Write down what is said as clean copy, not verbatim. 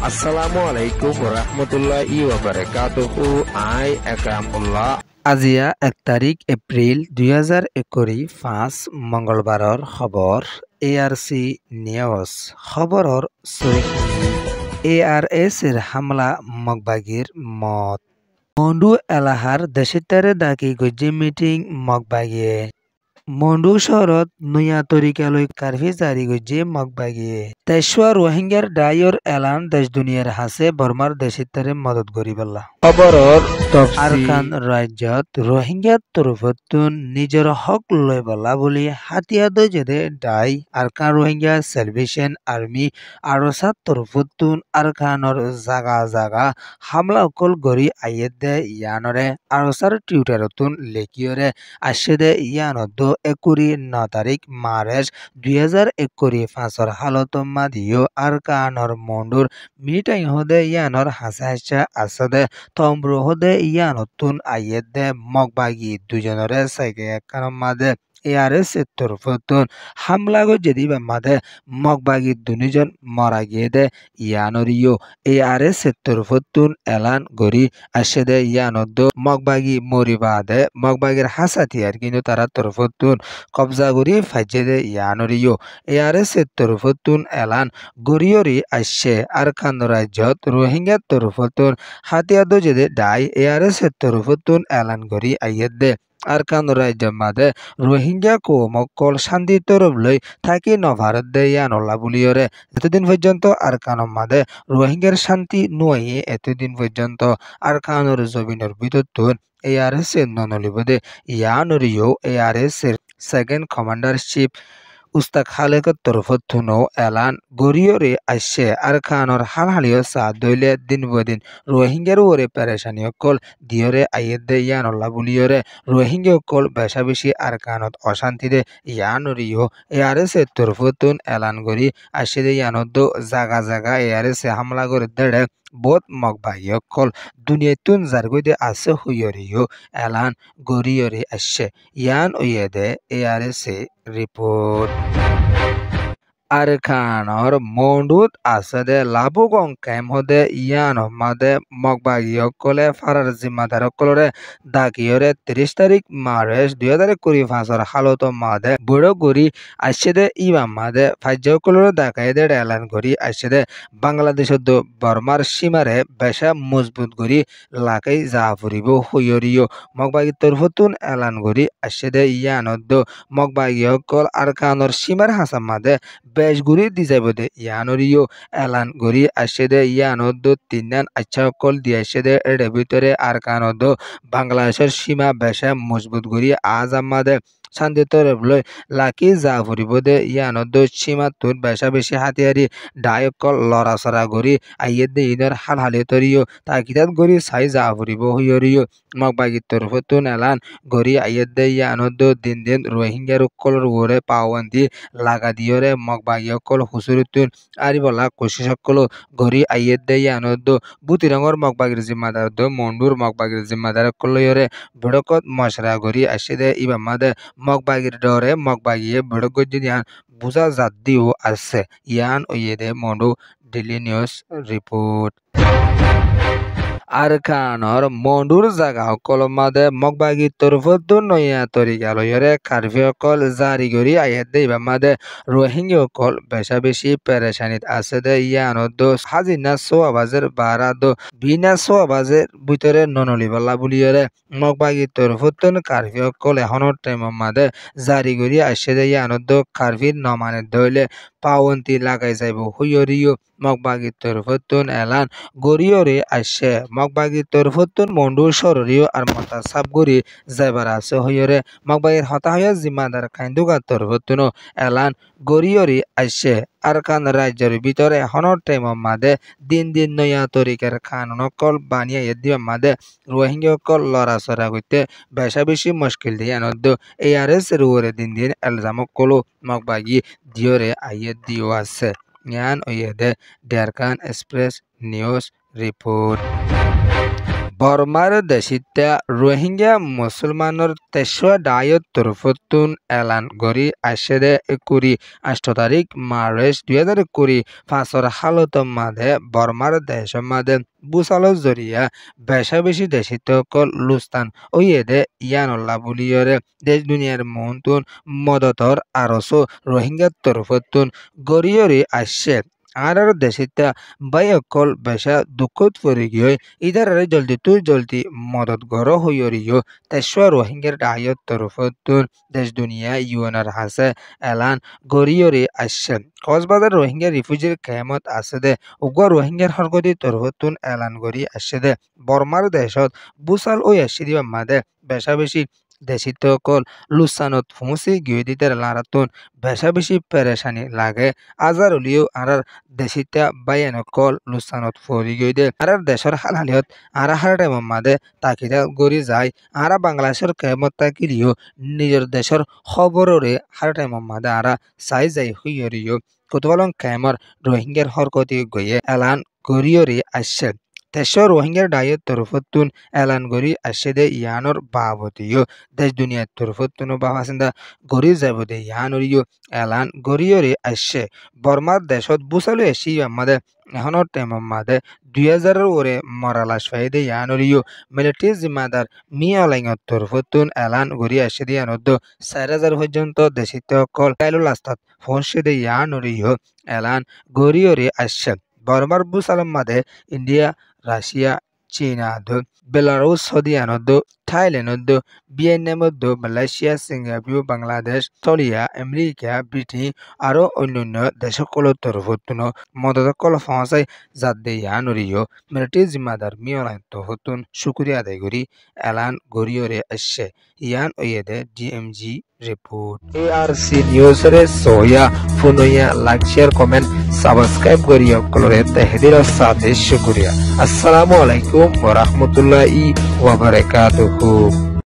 Assalamualaikum warahmatullahi wabarakatuh. I Akramullah. আজিয়া 1 April 2021 মঙ্গলবাৰৰ খবৰ ARC news খবৰৰ ARS এর হামলা মগবাগির মত মন্ডু এলাহার দেশিতারে দাকি গজ্জি মিটিং মগবাগিয়ে মন্ডু শহরত নয়া তরিকালৈ কারফি জারি গজ্জি মগবাগিয়ে তেশোয়া রোহিঙ্গার ডাইর এলান দেশ দুনিয়ার হাসে বর্মার দেশিতারে মদত গরিবাল্লা খবরর আরকান রাজ্যত রোহিঙ্গার তরফতুন নিজের হক লয় বলা বলি হাতিয়াদ যেদে die Arkan Rohingya salvation army আরসাত তরফতুন আরকানর জাগা জাগা হামলা অকল গরি আইয়েদ দে ইয়ানরে আরসার টিউটারতুন লেকিয়রে আসে দে ইয়ানদ 9 তারিখ মার্চ 2021 হালত মাদিও আরকানর মন্ডুর মিটাই হদে ইয়ানর হাসা আসদে তম্ব্র হদে ইয়ানতুন আইয়েদ দে মগবাগি দুজনরে সাইকে কারণ মাদে ARS এর তরফতুন হামলা গজেদি বা মাদে মগবাগি দুনিজন মারা গিয়ে দে ইয়ানরিও ARS এর তরফতুন এলান গরি আসে দে ইয়ানদ মগবাগি মরিবাদে মগবাগির হাসাতিয়ার কিন্তু তারা তরফতুন কবজা গরি ফাইজে দে ইয়ানরিও ARS এর তরফতুন এলান গরিয়রি আসে আরকান রাজ্যত রোহিঙ্গার তরফতুন হাতিয়াদ যেদে ডাই ARS এর তরফতুন এলান গরি আইয়েদ দে আরকান রাজ্য মাদে রোহিঙ্গা কো মক্কল শান্তি তরফ লই থাকি নভারত দে ইয়ানল্লা বুলিয়রে এতদিন পর্যন্ত আরকান মাদে রোহিঙ্গার শান্তি নুয়ে এতদিন পর্যন্ত আরকানর জমিনের বিদ্যুৎ ARS এর ননলিবদে ইয়ানরিও ARS এর সেকেন্ড কমান্ডার চিফ উস্তাক খালেকর তরফতুনো এলান গরিয়রে আসে আরকানর হালহালিও সা দইলে দিন বদিন রোহিঙ্গার ওরে পেরেশানি অকল দিয়রে আইয়েদ দে ইয়ানল্লা বুলিয়রে রোহিঙ্গা অকল বেশা বেশি আরকানত অশান্তি দে ইয়ানরিও ARS এর তরফতুন এলান গরি আসে দে ইয়ানদ জাগা জাগা ARS এ হামলা করে দেড়ে বহুত মগবাই অকল দুনিয়াতুন জারগইদে আছে হুইয়রিও এলান গরিয়রে আসে ইয়ান ওয়েদে ARS এ রিপোর্ট আরকানর মন্ডুত আসদে লাবুগং ক্যাম হদে ইয়ান মাদে মগবাগি অকলে ফারার জিম্মাদার অকলরে দাকিয়রে 30 তারিখ মার্চ 2025 হালত মাদে বড় গরি আসে দে ইবা মাদে ফাজ্য অকলরে দাকাই দে এলান গরি আসে দে বাংলাদেশত বর্মার সীমারে বেশা মজবুত গরি লাকাই যা ফুরিব হইয়রিও মগবাগি তরফতুন এলান গরি আসে দে ইয়ানদ মগবাগি অকল আরকানর সীমার হাসাম মাদে বেশ গুড়ি দি যাইব দে ইয়ানরিও এলান গরি আসে দে ইয়ানদ তিনান আচ্ছা অকল দিয়ে আসে দে এর ভিতরে আরকানদ বাংলাদেশের সীমা বেশা মজবুত গরি আজ আমাদে শান্তি তরফলৈ লাকি যা ফুরিব দে ইয়ানদ সীমা তুন বেশা বেশি হাতিয়ারি ডায়কল লড়াচড়া গরি আইয়েদ দে ইনর হালহালি তরিও তাকিতাত গরি চাই যা ফুরিব হইয়রিও মগবাগি তরফতুন এলান গরি আইয়েদ দে ইয়ানদ দিন দিন রোহিঙ্গার উকলর ওরে পাওয়ান্দি লাগা দিয়রে মগবাগি অকল হুসুরুতুন আরিবলা কোশিশ অকল গরি আইয়েদ দে ইয়ানদ বুতিরঙর মগবাগির জিম্মাদার দ মন্ডুর মগবাগির জিম্মাদার অকলয়রে বড়কত মশরা গরি আসে দে ইবামাদে মগবাগির ডরে মগবাগিয়ে বড়ক গজ্জিয়ান বুঝা জাত দিও আছে ইয়ান ওয়েদে মন্ডু ডেইলি নিউজ রিপোর্ট আরকানর মন্ডুর জাগা অকল মাদে মগবাগি তরফতুন নয়া তরিকালয়রে কারফি অকল জারি গরি আইয়েদ দে ইবামাদে রোহিঙ্গা অকল বেশা বেশি পেরেশানিত আছে দে ইয়ানদ হাজিনা 6 বাজের 12 বিনা 6 বাজের ভিতরে ননলিবাল্লা বুলিয়রে মগবাগি তরফতুন কারফি অকল এখনো টাইম মাদে জারি গরি আসে দে ইয়ানদ কারফি নমানে দইলে পাওয়ন্তি লাগাই যাইব হুইয়রিও মগবাগি তরফতুন এলান গরিয়রে আসে মগবাগি তরফতুন মন্ডু সররিও আর মতা সাবগরি যাইবার আছে হইয়রে মগবাগির হতাহয়া জিম্মাদার কাইন্দুগা তরফতুন এলান গরিয়রি আসে আরকান রাজ্যের ভিতরে এখনো টাইম মাদে দিন দিন নয়া তরিকার কানুন অকল বানিয়ে দিবা মাদে রোহিঙ্গা অকল লড়াচড়া করতে বেশা বেশি মুশকিল দিয়ে আনন্দ ARS এর ওরে দিন দিন এলজাম অকল মগবাগি দিয়রে আইয়ে দিও আছে ইয়ান ওয়েদে ডেরকান এক্সপ্রেস নিউজ রিপোর্ট বর্মার দেশিতা রোহিঙ্গা মুসলমানের তেসরা ডায়ত তরফতুন এলান গরি আশেদে 8 তারিখ মার্চ 2020 ফাঁসর হালত মাদে বর্মার দেশ মাদে বুসালো জরিয়া বেশা বেশি দেশিত কল লুস্তান ওয়েদে ইয়ানুল্লাহ বুলিয়রে দেশ দুনিয়ার মহন্তুন মদতর আরসো রোহিঙ্গা তরফতুন গরিয়রি আসছে আর দেশিতা বাইকল বেশা দুঃখত পড়ে গিয়ে ইদারে জলদি মদত গর হইয়রিও তেসরা রোহিঙ্গার ডায়ত তরফতুন দেশ দুনিয়া ইউএনআর হাসে এলান গরিয়রি আসছে কক্সবাজার রোহিঙ্গা রিফিউজির কেমত আছে দে উগ্র রোহিঙ্গার হরগতি তরফতুন এলান গরি আসছে দে বর্মার দেশত বুসাল ওই আসছি দিবা মাদে বেশা বেশি দেশিত কল লুসানত ফুঁসি গিয়ে দিতে লারাতুন বেশা বেশি পেরেশানি লাগে আজার উলিও আর দেশিতা বাইন কল লুসানত ফরি গই দে আর দেশের হালালিয়ত আর হার টাইম মাদে তাকিদা গড়ি যায় আর বাংলাদেশের কেমত তাকিলিও নিজের দেশের খবররে হার টাইম মাদে আর চাই যাই হইয়রিও কতবলং কেমর রোহিঙ্গার হরকতি গইয়ে এলান গরিয়রি আসছে তেসর রোহিঙ্গার ডায়ত তরফতুন এলান গরি আসছে দে ইয়ানোর বাবতিও দেশ দুনিয়ার তরফতুন বাবাসিন্দা গরি যাব দে ইয়ানরিও এলান গরিয়রি আসছে বর্মার দেশত বুসালো এসি আমাদে এখনোর টাইম মাদে 2000 ওরে মরালাস ফাইদে ইয়ানরিও মিলিটারি জিম্মাদার মিয়া লাইঙত তরফতুন এলান গরি আসছে দে ইয়ানদ্দ 4000 পর্যন্ত দেশিত কল কাইলো লাস্তাত ফসে দে ইয়ানরিও এলান গরিয়রি আসছে বর্মার বুসালম মাদে ইন্ডিয়া রাশিয়া চীনা বেলারুস সৌদিয়ানদ থাইল্যান্ড ভিয়েতনামদ Malaysia Singapore Bangladesh Australia America Britain আরও অন্যান্য দেশসকলের তরফতুন মদতকল পৌঁছাই যাত দেয়া নরিও মিলিটারি জিম্মাদার মিয়লাইন তরফতুন শুক্রিয়া আদায় করি এলান গরিয়রে আসছে ইয়ান ওয়েদে ডিএমজি রিপোর্ট এআরসি নিউজরে সোয়া ফুনইয়া লাইক শেয়ার কমেন্ট সাবস্ক্রাইব করিয়া কলরে তাহদির সাথে শুক্রিয়া আসসালামু আলাইকুম ওয়া রাহমাতুল্লাহি ওয়া বারাকাতুহু।